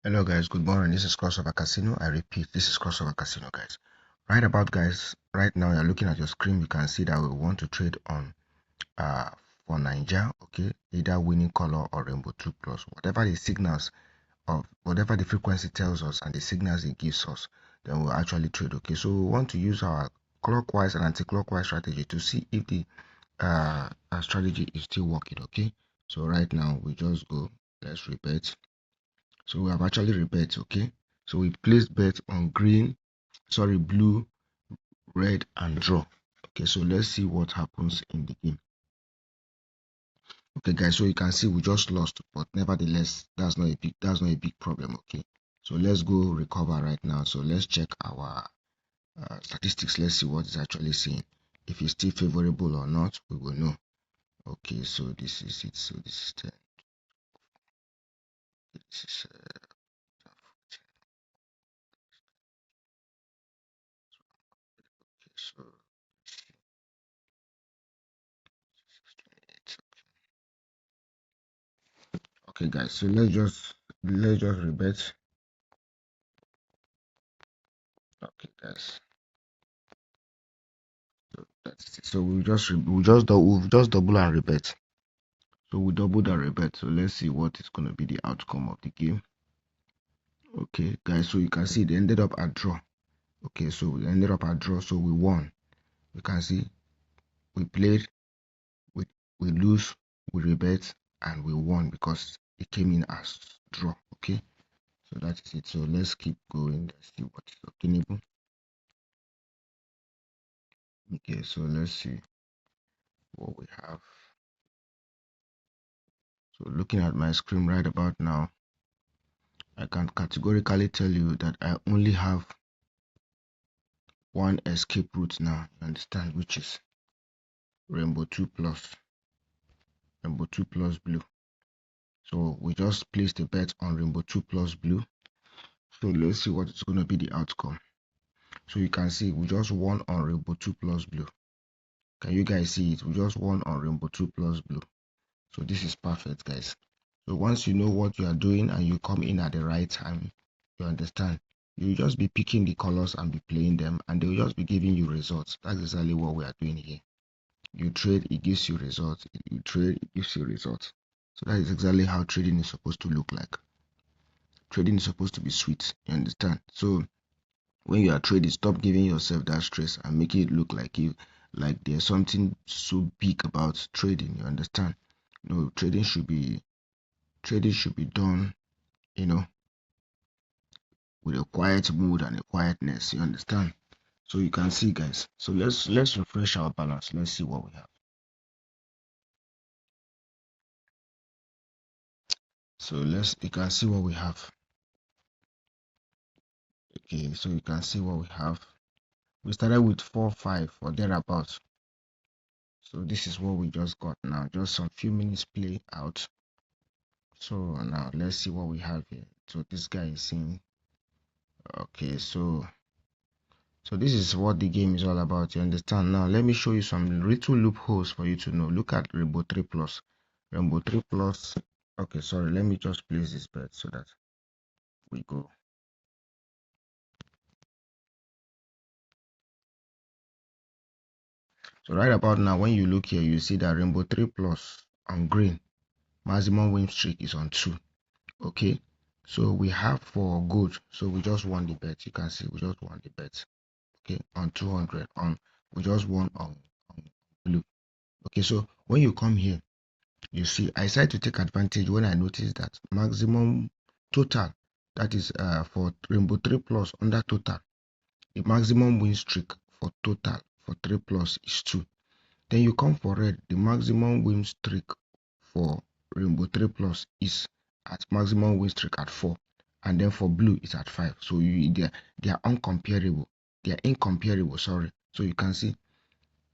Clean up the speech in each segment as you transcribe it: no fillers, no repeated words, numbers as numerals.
Hello guys, good morning. This is Crossover Casino. I repeat, this is Crossover Casino, guys. Right about, guys, right now you're looking at your screen. You can see that we want to trade on for Niger, okay, either winning color or rainbow 2 plus, whatever the signals of whatever the frequency tells us and the signals it gives us, then we'll actually trade. Okay, so we want to use our clockwise and anti-clockwise strategy to see if the our strategy is still working. Okay, so right now we just go, let's rebet. So we have actually rebet. Okay, so we placed bet on blue, red, and draw. Okay, so let's see what happens in the game. Okay, guys, so you can see we just lost, but nevertheless, that's not a big problem. Okay, so let's go recover right now. So let's check our statistics. Let's see what it's actually saying. If it's still favorable or not, we will know. Okay, so this is it. So this is this is okay, so okay, guys, so let's just rebet. Okay, guys, so that's it. So we'll just double and rebet. So we doubled and rebet. So let's see what is going to be the outcome of the game. Okay, guys, so you can see they ended up at draw. Okay, so we ended up at draw, so we won. You can see we played, we lose, we rebet, and we won because it came in as draw. Okay, so that is it. So let's keep going. Let's see what is obtainable. Okay, so let's see what we have. So looking at my screen right about now, I can categorically tell you that I only have one escape route now, you understand, which is rainbow 2 plus blue. So we just placed a bet on rainbow 2 plus blue. So let's see what is going to be the outcome. So you can see we just won on rainbow 2 plus blue. Can you guys see it? We just won on rainbow 2 plus blue. So this is perfect, guys. So once you know what you are doing and you come in at the right time, you understand, you just be picking the colors and be playing them, and they'll just be giving you results. That's exactly what we are doing here. You trade, it gives you results. You trade, it gives you results. So that is exactly how trading is supposed to look like. Trading is supposed to be sweet, you understand? So when you are trading, stop giving yourself that stress and make it look like there's something so big about trading, you understand? No, trading should be done, you know, with a quiet mood and a quietness, you understand? So you can see, guys. So let's refresh our balance. Let's see what we have. So you can see what we have. Okay, so you can see what we have. We started with 4-5 or thereabouts. So this is what we just got now. Just some few minutes play out. So now let's see what we have here. So this guy is saying, okay, so this is what the game is all about. You understand? Now let me show you some little loopholes for you to know. Look at Rainbow 3 Plus. Rainbow 3 Plus. Okay, sorry, let me just place this bet so that we go. So right about now, when you look here, you see that Rainbow 3 Plus on green, maximum win streak is on 2. Okay, so we have for gold, so we just won the bet. You can see we just won the bet. Okay, on 200 on, we just won on blue. Okay, so when you come here, you see I decided to take advantage when I noticed that maximum total, that is for Rainbow 3 Plus under total, the maximum win streak for total for 3 plus is 2. Then you come for red, the maximum win streak for Rainbow 3 Plus is at maximum win streak at 4. And then for blue, it's at 5. So they are uncomparable. They are incomparable, sorry. So you can see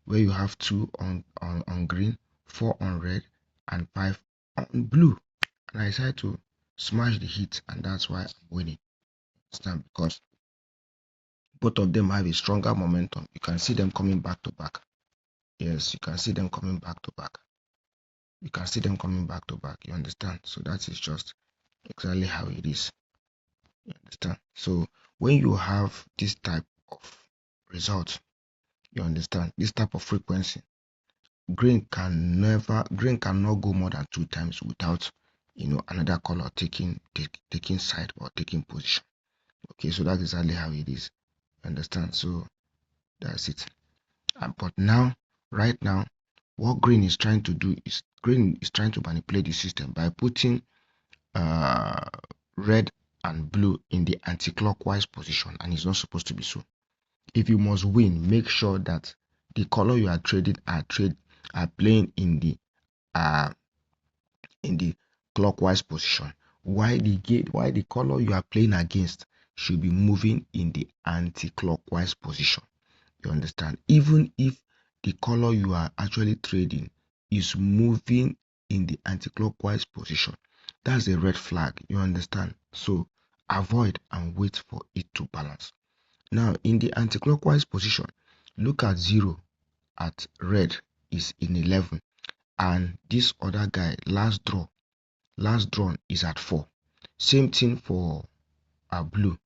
where you have 2 on green, 4 on red, and 5 on blue. And I decided to smash the hit, and that's why I'm winning. Understand? Because both of them have a stronger momentum. You can see them coming back to back. Yes, you can see them coming back to back. You can see them coming back to back. You understand? So that is just exactly how it is. You understand? So when you have this type of result, you understand, this type of frequency, green cannot go more than 2 times without another color taking side or taking position. Okay, so that's exactly how it is. Understand? So that's it. But now, right now, what green is trying to do is green is trying to manipulate the system by putting uh, red and blue in the anti-clockwise position, and it's not supposed to be so. If you must win, make sure that the color you are trading are playing uh in the clockwise position. Why the color you are playing against should be moving in the anti-clockwise position. You understand? Even if the color you are actually trading is moving in the anti-clockwise position, that's a red flag. You understand? So avoid and wait for it to balance. Now, in the anti-clockwise position, look at 0 at red is in 11, and this other guy last drawn is at 4. Same thing for blue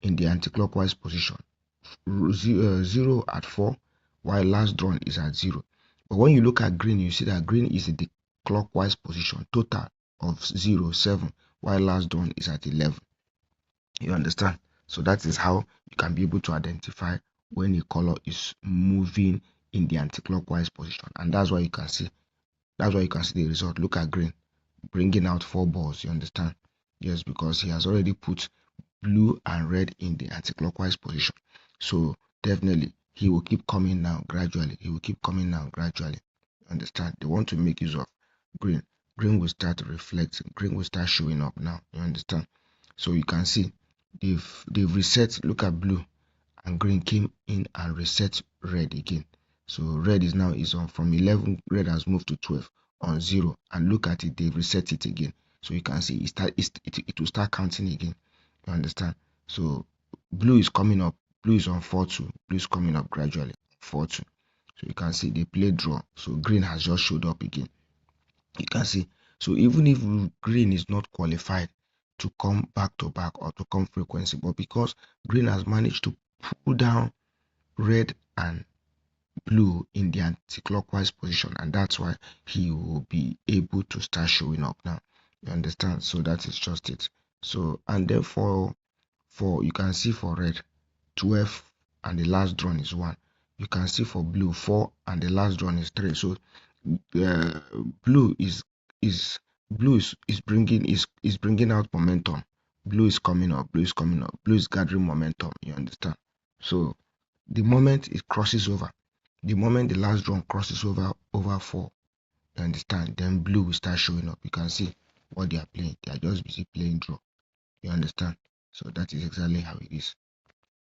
in the anti-clockwise position. 0 at 4, while last drawn is at 0. But when you look at green, you see that green is in the clockwise position, total of 0, 7, while last drawn is at 11. You understand? So that is how you can be able to identify when a color is moving in the anti-clockwise position, and that's why you can see the result. Look at green bringing out 4 balls. You understand? Yes, because he has already put blue and red in the anti-clockwise position. So definitely he will keep coming now gradually. Understand? They want to make use of green. Green will start reflecting. Green will start showing up now. You understand? So you can see they've reset. Look at blue and green came in and reset red again. So red is on from 11. Red has moved to 12 on 0, and look at it, they reset it again. So you can see it will start counting again. You understand? So blue is coming up. Blue is on 4-2. Blue is coming up gradually 4-2. So you can see they play draw. So green has just showed up again. You can see. So even if green is not qualified to come back to back or to come frequency, but because green has managed to pull down red and blue in the anti-clockwise position, and that's why he will be able to start showing up now. You understand? So that is just it. So, and then for you can see for red 12 and the last drawn is 1. You can see for blue 4 and the last drawn is 3. So uh, blue is bringing out momentum. Blue is coming up. Blue is gathering momentum. You understand? So the moment it crosses over, the moment the last drawn crosses over 4, you understand, then blue will start showing up. You can see what they are playing. They are just busy playing draw. You understand? So that is exactly how it is.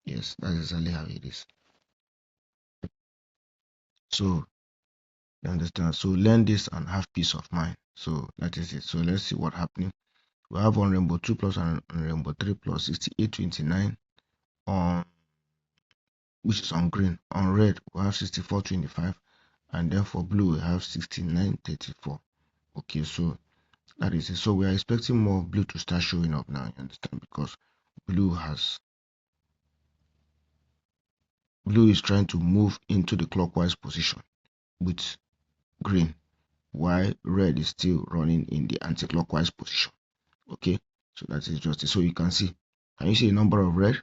Yes, that's exactly how it is. So you understand? So learn this and have peace of mind. So that is it. So let's see what happening. We have on rainbow 2 plus and on rainbow 3 plus 68.29 on, which is on green. On red we have 64.25, and then for blue we have 69.34. Okay, so that is it. So we are expecting more blue to start showing up now. You understand? Because blue is trying to move into the clockwise position with green, while red is still running in the anti-clockwise position. Okay, so that is just it. So you can see, can you see a number of red?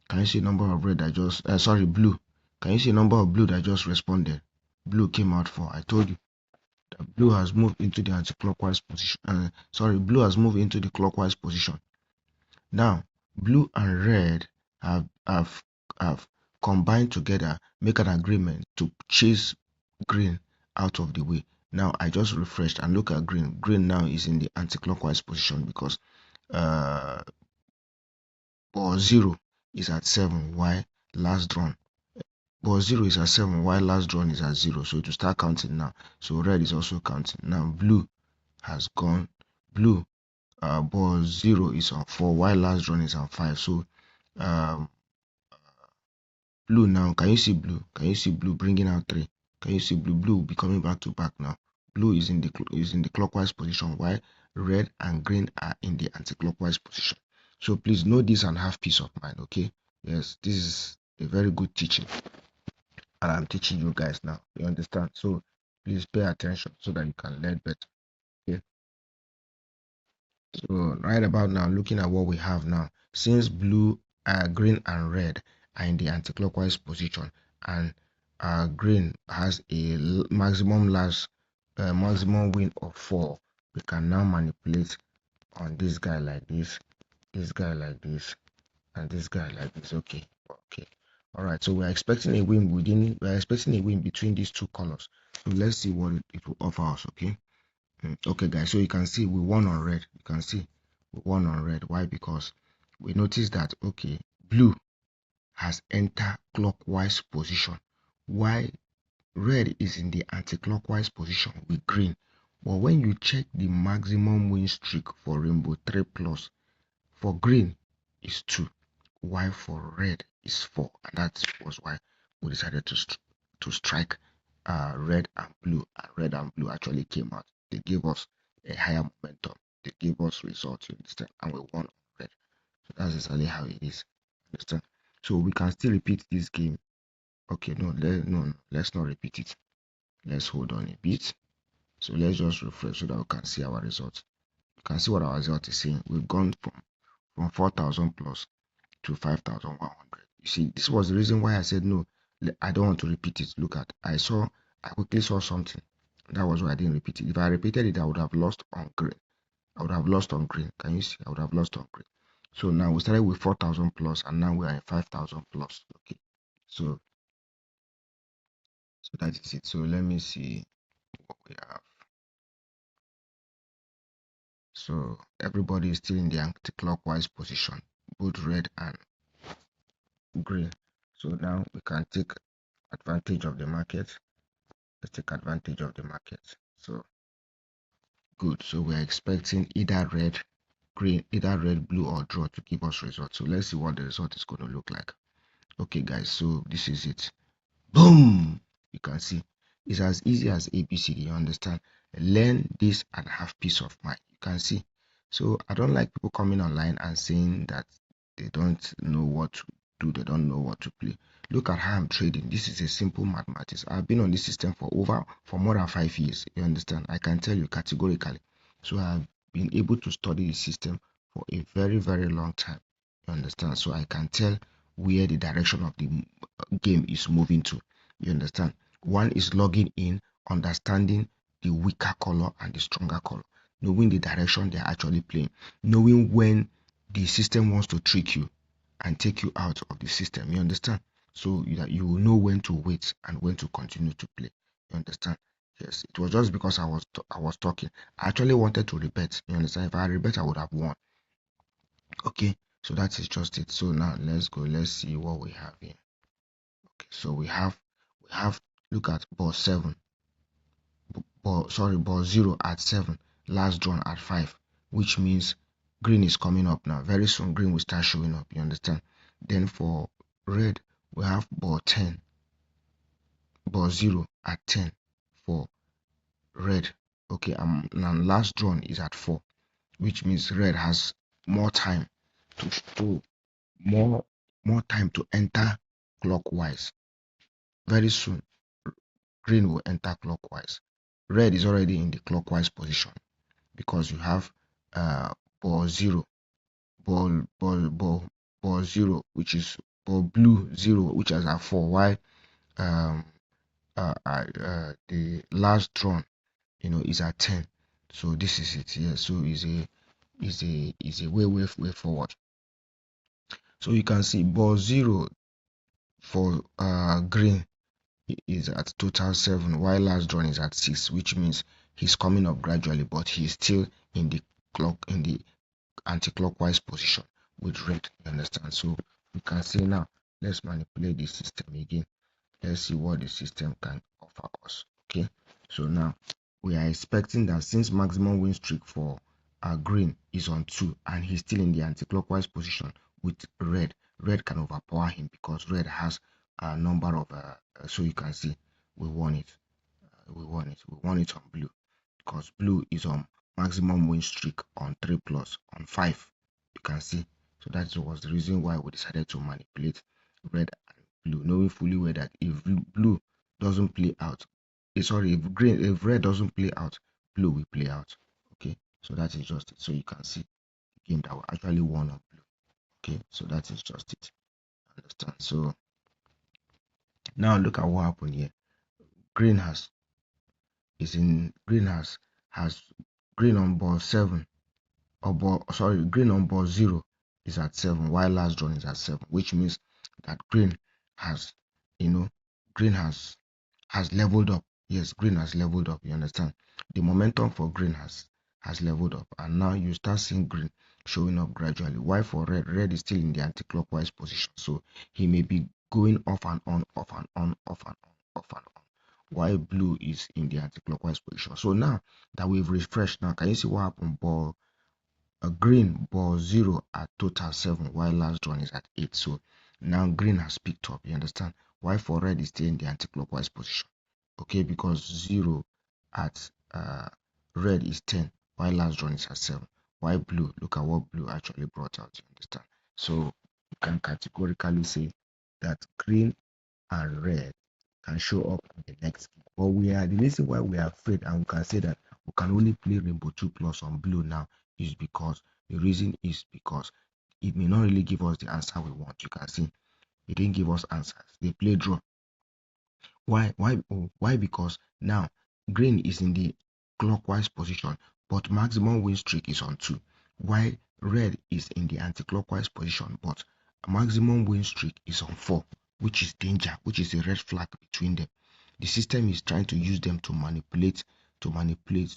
Can you see a number of red that just blue? Can you see a number of blue that just responded? Blue came out for, I told you that blue has moved into the anti-clockwise position. Blue has moved into the clockwise position. Now blue and red have combined together, make an agreement to chase green out of the way. Now I just refreshed and look at green. Green now is in the anti-clockwise position because ball 0 is at 7, while last drawn ball 0 is at 7, while last drawn is at 0. So it will start counting now. So red is also counting now. Blue has gone. Blue ball 0 is on 4, while last drawn is on 5. So blue now, can you see blue? Can you see blue bringing out 3? Can you see blue? Blue will be coming back to back now. Blue is in the clockwise position, while red and green are in the anti-clockwise position. So please know this and have peace of mind. Okay, yes, this is a very good teaching, and I'm teaching you guys now. You understand? So please pay attention so that you can learn better. Okay. So right about now, looking at what we have now, since blue, green, and red are in the anti-clockwise position, and green has a maximum win of 4, we can now manipulate on this guy like this guy like this, and this guy like this. Okay, okay, all right. So we're expecting a win between these two colors. So let's see what it will offer us. Okay. Okay, guys, so you can see we won on red. You can see we won on red. Why? Because we noticed that, okay, blue has entered clockwise position, while red is in the anti-clockwise position with green. But when you check the maximum win streak for rainbow 3 plus, for green is 2, while for red is 4, and that was why we decided to strike red and blue, and red and blue actually came out. They gave us a higher momentum. They gave us results, you understand, and we won on red. So that's exactly how it is. Understand? So we can still repeat this game. Okay, no, let's not repeat it. Let's hold on a bit. So let's just refresh so that we can see our results. You can see what our result is saying. We've gone from 4,000 plus to 5,100. You see, this was the reason why I said no, I don't want to repeat it. Look at, I quickly saw something. That was why I didn't repeat it. If I repeated it, I would have lost on green. I would have lost on green. Can you see? I would have lost on green. So now we started with 4,000 plus, and now we are in 5,000 plus. Okay. So that is it. So let me see what we have. So everybody is still in the anti-clockwise position, both red and green. So now we can take advantage of the market. Let's take advantage of the market. So good. So we're expecting either red, green, either red, blue, or draw to give us results. So let's see what the result is going to look like. Okay, guys. So this is it. Boom! You can see it's as easy as ABCD. You understand? Learn this and have peace of mind. You can see. So I don't like people coming online and saying that they don't know what to do, they don't know what to play. Look at how I'm trading. This is a simple mathematics. I've been on this system for more than 5 years. You understand? I can tell you categorically. So I've been able to study the system for a very, very long time. You understand? So I can tell where the direction of the game is moving to. You understand? One is logging in, understanding the weaker color and the stronger color, knowing the direction they're actually playing, knowing when the system wants to trick you and take you out of the system. You understand? So that you will know when to wait and when to continue to play. You understand? Yes, it was just because I was talking. I actually wanted to rebet. You understand? If I rebet, I would have won. Okay, so that is just it. So now let's go. Let's see what we have here. Okay, so we have look at ball 7, ball 0 at 7, last drawn at 5, which means green is coming up now. Very soon green will start showing up. You understand? Then for red, we have ball 10, ball 0 at 10 for red. Okay, now last drawn is at 4, which means red has more time to more time to enter clockwise. Very soon green will enter clockwise. Red is already in the clockwise position because you have ball 0, ball 0, which is ball blue 0, which is at 4. While um the last drawn, is at 10. So this is it. Yeah. So is a way forward. So you can see ball 0 for green is at total 7, while last drawn is at 6, which means he's coming up gradually, but he's still in the anti-clockwise position with red. You understand? So we can say now, let's manipulate the system again. Let's see what the system can offer us. Okay, so now we are expecting that since maximum win streak for green is on 2 and he's still in the anti-clockwise position with red can overpower him because red has a number of so you can see we won it. We won it on blue because blue is on maximum win streak on 3 plus on 5. You can see So that was the reason why we decided to manipulate red and blue, knowing fully well that if blue doesn't play out, sorry, if red doesn't play out, blue will play out. Okay, so that is just it. So you can see the game that we actually won on blue. Okay, so that is just it. Understand? So now look at what happened here. Green has has green on ball 7, or ball, sorry, green on ball 0 is at 7, while last drawn is at 7, which means that green has, green has leveled up. Yes, green has leveled up. You understand? The momentum for green has leveled up, and now you start seeing green showing up gradually. Why for red? Red is still in the anti-clockwise position, so he may be going off and on, off and on, off and on, off and on. While blue is in the anti-clockwise position. So now that we've refreshed, now can you see what happened? Ball a green ball 0 at total 7, while last drawn is at 8. So now green has picked up. You understand? Why for red is still in the anti-clockwise position? Okay, because 0 at red is 10, while last drawn is at 7. Why blue? Look at what blue actually brought out. You understand? So you can categorically say that green and red can show up in the next game. But the reason why we are afraid and we can say that we can only play Rainbow 2 Plus on blue now is because it may not really give us the answer we want. You can see it didn't give us answers. They play draw. Why? Why? Because now green is in the clockwise position, but maximum win streak is on 2. While red is in the anti-clockwise position, but maximum win streak is on 4, which is danger, which is a red flag between them. The system is trying to use them to manipulate, to manipulate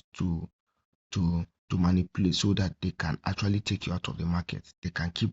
so that they can actually take you out of the market. They can keep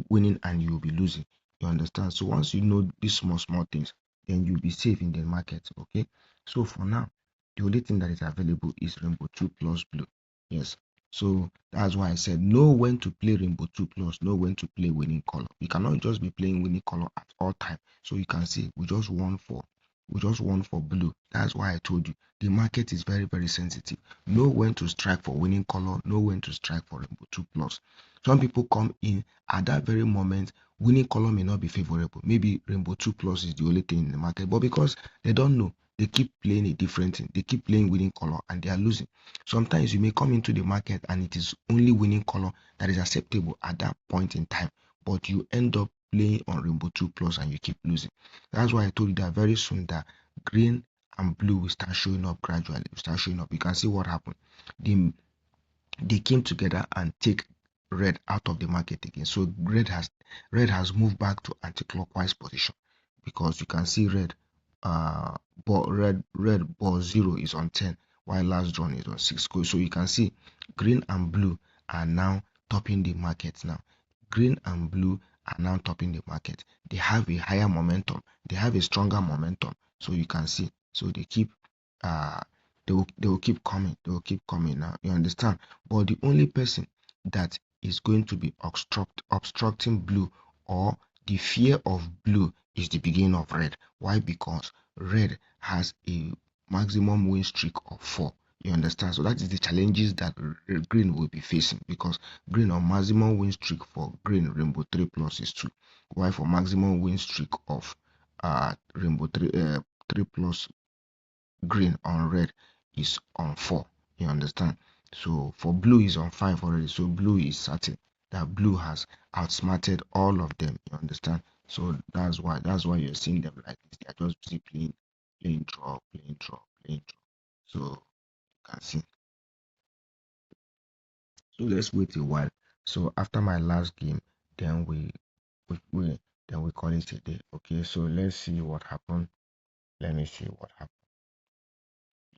winning and you'll be losing. You understand? So once you know these small things, then you'll be safe in the market. Okay. So for now, the only thing that is available is Rainbow 2 Plus Blue. Yes. So that's why I said know when to play Rainbow 2 Plus, know when to play winning color. You cannot just be playing winning color at all time. So you can see we just won for blue. That's why I told you the market is very, very sensitive. Know when to strike for winning color, know when to strike for Rainbow 2 Plus. Some people come in at that very moment, winning color may not be favorable. Maybe Rainbow 2 Plus is the only thing in the market, but because they don't know, they keep playing a different thing. They keep playing winning color and they are losing. Sometimes you may come into the market and it is only winning color that is acceptable at that point in time, but you end up playing on Rainbow 2 Plus and you keep losing. That's why I told you that very soon that green and blue will start showing up gradually. Will start showing up. You can see what happened. They came together and take red out of the market again. So red has moved back to anti-clockwise position because you can see red ball 0 is on 10 while last drawn is on 6. So you can see green and blue are now topping the market now. Green and blue are now topping the market. They have a higher momentum. They have a stronger momentum. So you can see. So they keep they will keep coming. They will keep coming now. You understand? But the only person that is going to be obstructing blue, or the fear of blue, is the beginning of red. Why? Because red has a maximum win streak of 4. You understand? So that is the challenges that green will be facing, because green on maximum win streak for green Rainbow 3 Plus is 2. Why for maximum win streak of Rainbow 3 Plus green on red is on 4. You understand? So for blue is on 5 already. So blue is certain that blue has outsmarted all of them. You understand? So that's why you're seeing them like this. They are just busy playing draw, playing draw, playing draw. So you can see. So let's wait a while. So after my last game, then we call it a day. Okay, so let's see what happened. Let me see what happened.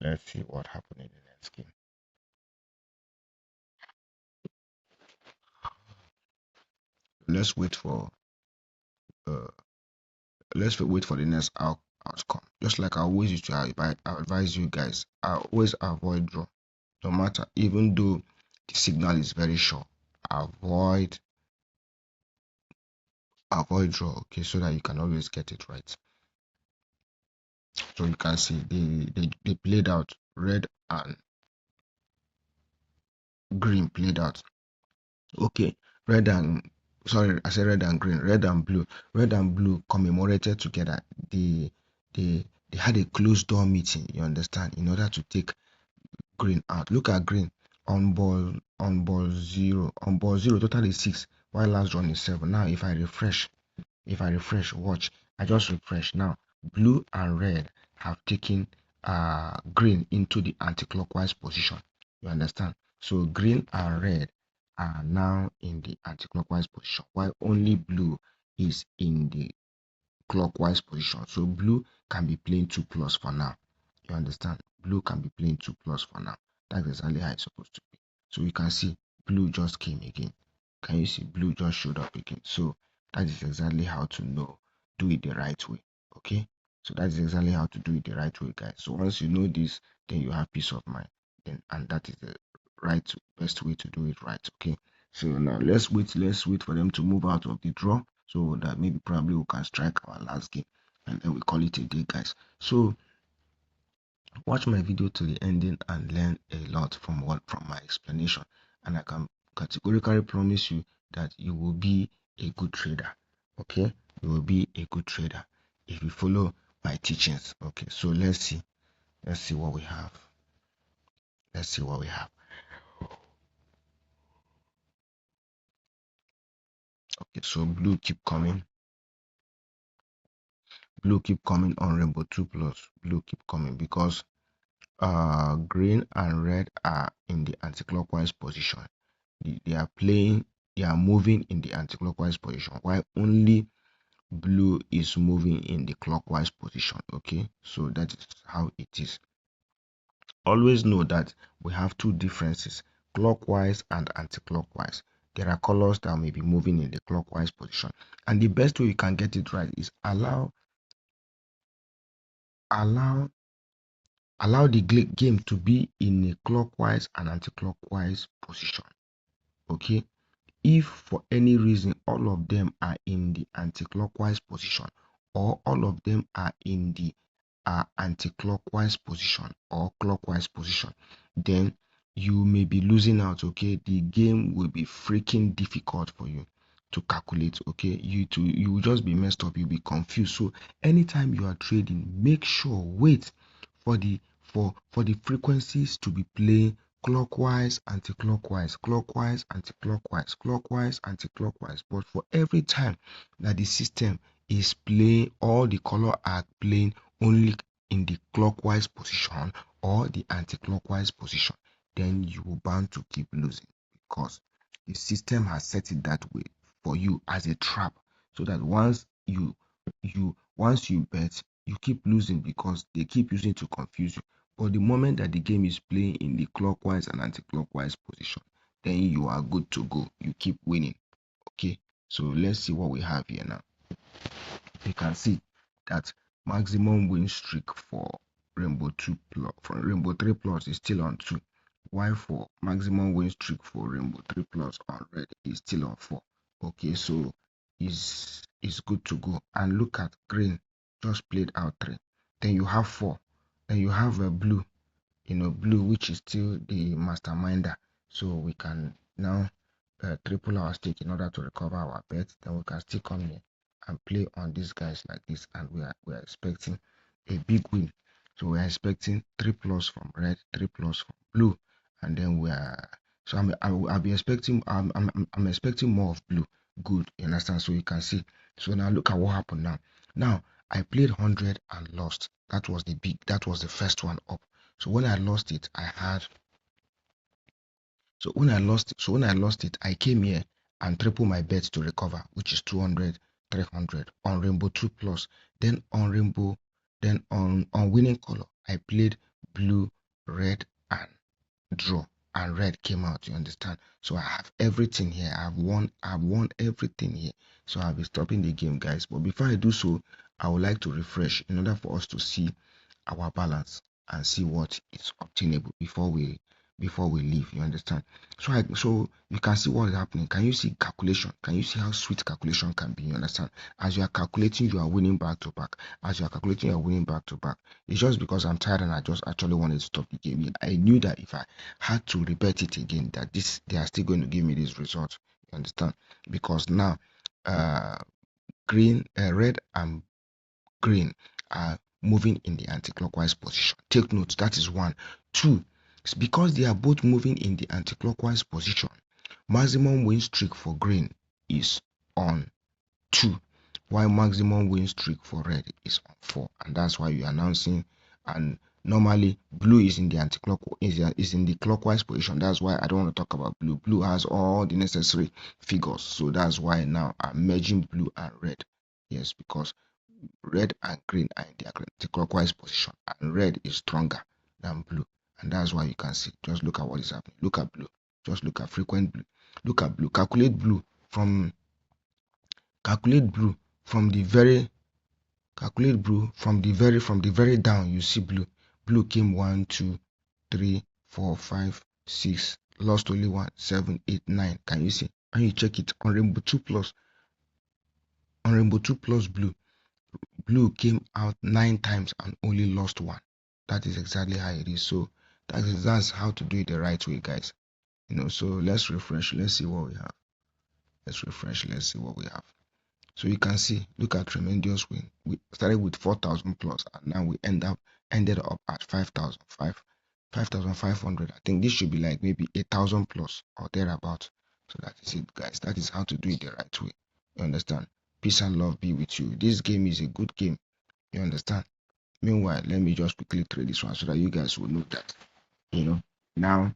Let's see what happened in the next game. Let's wait for uh the next outcome. Just like I always used to advise you guys, I always avoid draw, no matter, even though the signal is very short. Avoid draw, okay, so that you can always get it right. So you can see they played out. Red and green played out. Okay, red and sorry, I said red and green, red and blue. Red and blue commemorated together. They had a closed door meeting, you understand, in order to take green out. Look at green on ball zero. On ball zero, total is 6, while last run is 7. Now if I refresh, watch, I just refresh now. Blue and red have taken green into the anti-clockwise position. You understand? So green and red are now in the anti-clockwise position, while only blue is in the clockwise position. So blue can be playing 2 plus for now. You understand? Blue can be playing 2 plus for now. That's exactly how it's supposed to be. So you can see blue just came again. Can you see blue just showed up again? So that is exactly how to do it the right way. Okay, so that is exactly how to do it the right way, guys. So once you know this, then you have peace of mind, then and that is the best way to do it right. Okay, so now let's wait for them to move out of the draw, so that maybe probably we can strike our last game and then we call it a day, guys. So watch my video to the ending and learn a lot from my explanation, and I can categorically promise you that you will be a good trader. Okay, you will be a good trader if you follow my teachings. Okay, so let's see what we have. Let's see what we have. Okay, so blue keep coming on rainbow 2 plus. Blue keep coming because green and red are in the anti-clockwise position. They are moving in the anti-clockwise position, while only blue is moving in the clockwise position. Okay, so that is how it is. Always know that we have two differences: clockwise and anti-clockwise. There are colors that may be moving in the clockwise position, and the best way you can get it right is allow the game to be in a clockwise and anti-clockwise position. Okay, if for any reason all of them are in the anti-clockwise position, or all of them are in the anti-clockwise position or clockwise position, then you may be losing out. Okay, the game will be freaking difficult for you to calculate. Okay, you will just be messed up, you'll be confused. So anytime you are trading, make sure wait for the frequencies to be playing clockwise, anti-clockwise, clockwise, anti-clockwise, clockwise, anti-clockwise. But for every time that the system is playing, all the color are playing only in the clockwise position or the anti-clockwise position, then you will bound to keep losing, because the system has set it that way for you as a trap, so that once you bet, you keep losing because they keep using to confuse you. But the moment that the game is playing in the clockwise and anti-clockwise position, then you are good to go. You keep winning. Okay, so let's see what we have here now. You can see that maximum win streak for rainbow 2 plus, for rainbow 3 plus is still on 2, while for maximum win streak for rainbow 3 plus on red is still on 4. Okay, so is good to go. And look at green, just played out 3, then you have 4, then you have a blue, blue, which is still the masterminder. So we can now triple our stake in order to recover our bet. Then we can still come here and play on these guys like this, and we are expecting a big win. So we are expecting 3 plus from red, 3 plus from blue, and then we are. So I'll be expecting. I'm expecting more of blue. Good, you understand? So you can see. So now look at what happened now. Now I played 100 and lost. That was the first one up. So when I lost it, when I lost it, I came here and triple my bet to recover, which is 200, 300 on rainbow 2 plus. Then on winning color, I played blue, red, and draw, and red came out. You understand? So I have everything here. I've won everything here. So I'll be stopping the game, guys. But before I do so, I would like to refresh in order for us to see our balance and see what is obtainable before we before we leave. You understand? So you can see what is happening. Can you see calculation? Can you see how sweet calculation can be? You understand? As you are calculating, you are winning back to back. As you are calculating, you are winning back to back. It's just because I'm tired and I just actually wanted to stop the game. I knew that if I had to repeat it again, that they are still going to give me this result. You understand? Because now, red and green are moving in the anti-clockwise position. Take note, that is one. Two, because they are both moving in the anti-clockwise position, maximum win streak for green is on 2, while maximum win streak for red is on 4, and that's why you're announcing. And normally blue is in the is in the clockwise position. That's why I don't want to talk about blue. Blue has all the necessary figures, so that's why now I'm merging blue and red. Yes, because red and green are in the anti-clockwise position, and red is stronger than blue, and that's why you can see. Just look at what is happening. Look at blue. Just look at frequent blue. Look at blue. Calculate blue from the very from the very down. You see blue came 1 2 3 4 5 6, lost only 1 7 8 9. Can you see? And you check it on rainbow 2 plus, blue came out 9 times and only lost 1. That is exactly how it is. So that's how to do it the right way, guys. So let's refresh. Let's see what we have. Let's refresh. Let's see what we have. So you can see, look at tremendous win. We started with 4,000 plus, and now we ended up at 5,500. I think this should be like maybe 8,000 plus or thereabout. So that is it, guys. That is how to do it the right way. You understand? Peace and love be with you. This game is a good game. You understand? Meanwhile, let me just quickly trade this one so that you guys will know that. Now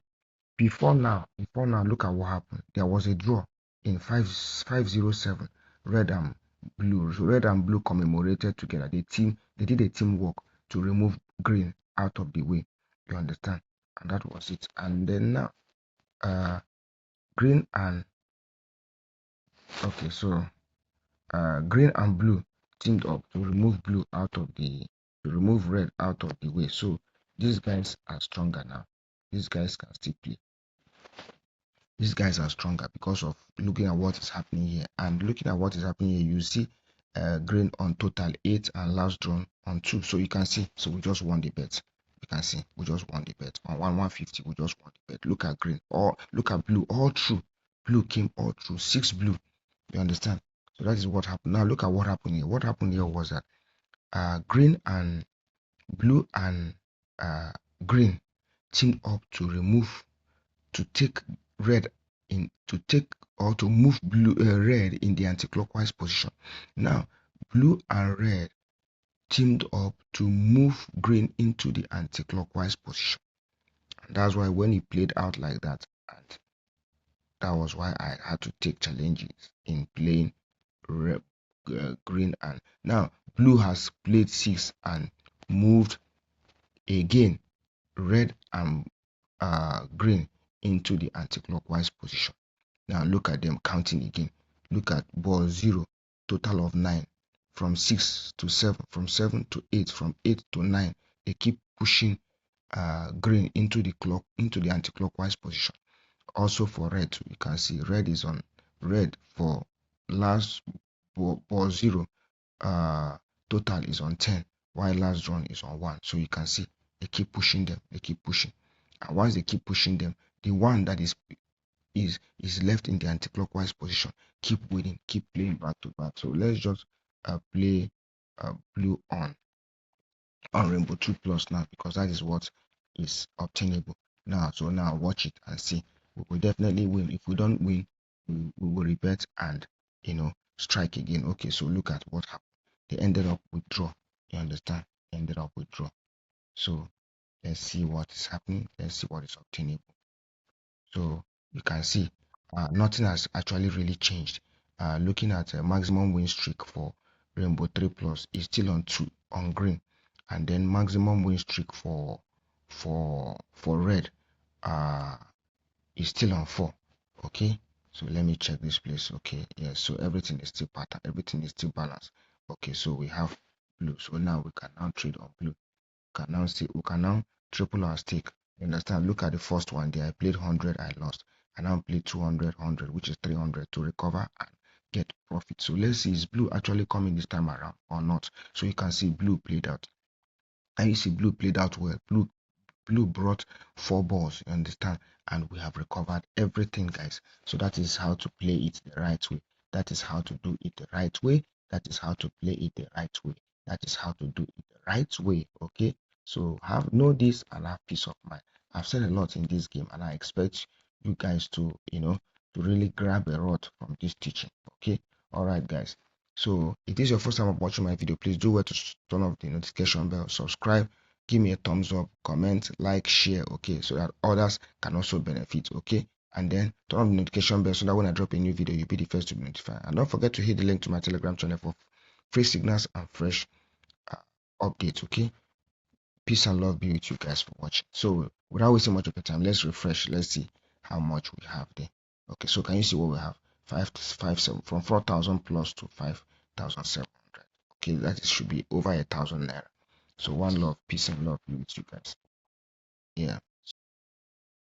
before now, look at what happened. There was a draw in 507. Red and blue commemorated together. They did a teamwork to remove green out of the way. You understand? And that was it. And then now, green and green and blue teamed up to remove red out of the way. So these guys are stronger now. These guys can still play. These guys are stronger because of looking at what is happening here. And looking at what is happening here, you see green on total 8 and last drawn on 2. So you can see, so we just won the bet. You can see we just won the bet on 150. We just won the bet. Look at green, or look at blue, all true. Blue came all true. 6 blue. You understand? So that is what happened. Now look at what happened here. What happened here was that green and blue and green teamed up to take red to move red in the anti-clockwise position. Now blue and red teamed up to move green into the anti-clockwise position, and that's why when it played out like that, and that was why I had to take challenges in playing red, green, and now blue has played 6 and moved again red and green into the anti-clockwise position. Now look at them counting again. Look at ball 0, total of 9, from 6 to 7, from 7 to 8, from 8 to 9. They keep pushing green into the anti-clockwise position. Also for red, you can see red is on red for last ball 0. Total is on 10, while last drawn is on 1. So you can see they keep pushing them. They keep pushing, and once they keep pushing them, the one that is left in the anti-clockwise position keep winning, keep playing back to back. So let's just play blue on rainbow 2 plus now, because that is what is obtainable now. So now watch it and see. We will definitely win. If we don't win, we will rebet and strike again. Okay, so look at what happened. They ended up with draw. You understand? They ended up with draw. So let's see what is happening. Let's see what is obtainable. So you can see nothing has actually really changed. Looking at maximum win streak for rainbow 3 plus is still on 2 on green, and then maximum win streak for red is still on 4. Okay, so let me check this place. Okay, yes, so everything is still pattern, everything is still balanced. Okay, so we have blue. So now we can now trade on blue. We can now triple our stake You understand? Look at the first one there. I played 100, I lost. I now play 200, 100, which is 300 to recover and get profit. So let's see, is blue actually coming this time around or not? So you can see blue played out. And you see blue played out well. Blue brought 4 balls, you understand, and we have recovered everything, guys. So that is how to play it the right way. That is how to do it the right way. That is how to play it the right way. That is how to do it the right way. Okay, so know this and have peace of mind. I've said a lot in this game, and I expect you guys to to really grab a lot from this teaching. Okay, all right, guys. So if this is your first time watching my video, please do well to turn off the notification bell, subscribe, give me a thumbs up, comment, like, share, okay, so that others can also benefit, okay, and then turn on the notification bell so that when I drop a new video, you'll be the first to be notified. And don't forget to hit the link to my Telegram channel for free signals and fresh updates, okay. Peace and love be with you guys for watching. So without wasting much of your time, let's refresh. Let's see how much we have there. Okay, so can you see what we have? 557 from 4,000 plus to 5,700. Okay, that should be over 1,000 naira. So one love, peace and love be with you guys. Yeah.